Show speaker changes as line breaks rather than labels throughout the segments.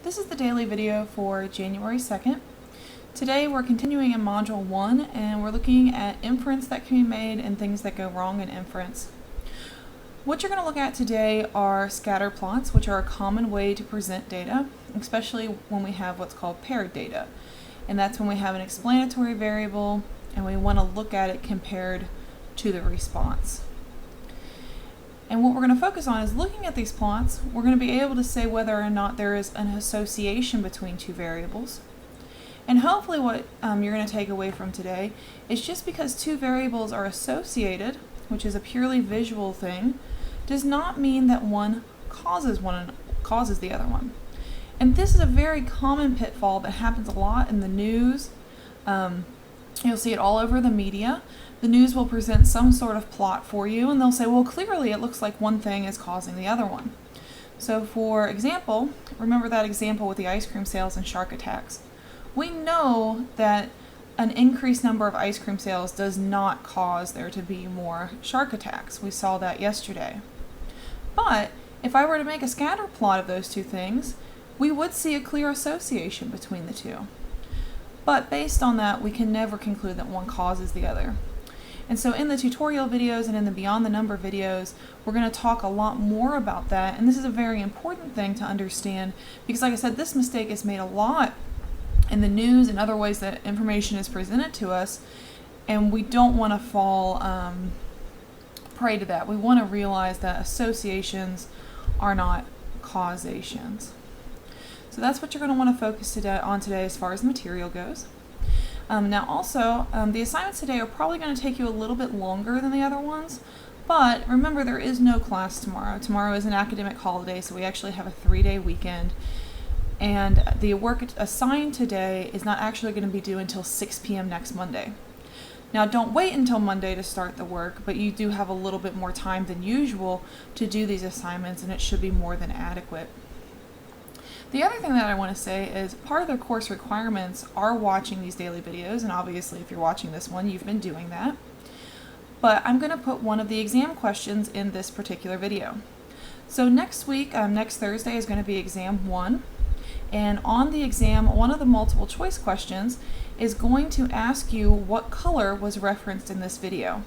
This is the daily video for January 2nd. Today we're continuing in Module 1 and we're looking at inference that can be made and things that go wrong in inference. What you're going to look at today are scatter plots, which are a common way to present data, especially when we have what's called paired data. And that's when we have an explanatory variable and we want to look at it compared to the response. And what we're going to focus on is looking at these plots. We're going to be able to say whether or not there is an association between two variables. And hopefully what you're going to take away from today is just because two variables are associated, which is a purely visual thing, does not mean that one causes the other one. And this is a very common pitfall that happens a lot in the news. You'll see it all over the media. The news will present some sort of plot for you and they'll say, well, clearly it looks like one thing is causing the other one. So for example, remember that example with the ice cream sales and shark attacks. We know that an increased number of ice cream sales does not cause there to be more shark attacks. We saw that yesterday. But if I were to make a scatter plot of those two things, we would see a clear association between the two. But based on that, we can never conclude that one causes the other. And so in the tutorial videos and in the Beyond the Number videos, we're going to talk a lot more about that. And this is a very important thing to understand because, like I said, this mistake is made a lot in the news and other ways that information is presented to us. And we don't want to fall prey to that. We want to realize that associations are not causations. So that's what you're going to want to focus on today as far as the material goes. Now also, the assignments today are probably going to take you a little bit longer than the other ones, but remember there is no class tomorrow. Tomorrow is an academic holiday, so we actually have a 3-day weekend, and the work assigned today is not actually going to be due until 6 p.m. next Monday. Now don't wait until Monday to start the work, but you do have a little bit more time than usual to do these assignments, and it should be more than adequate. The other thing that I want to say is part of the course requirements are watching these daily videos, and obviously if you're watching this one, you've been doing that. But I'm going to put one of the exam questions in this particular video. So next week, next Thursday is going to be exam 1, and on the exam, one of the multiple choice questions is going to ask you what color was referenced in this video.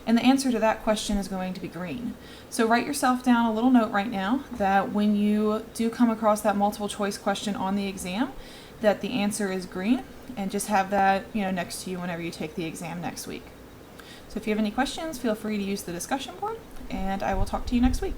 And the answer to that question is going to be green. So write yourself down a little note right now that when you do come across that multiple choice question on the exam, that the answer is green, and just have that next to you whenever you take the exam next week. So if you have any questions, feel free to use the discussion board, and I will talk to you next week.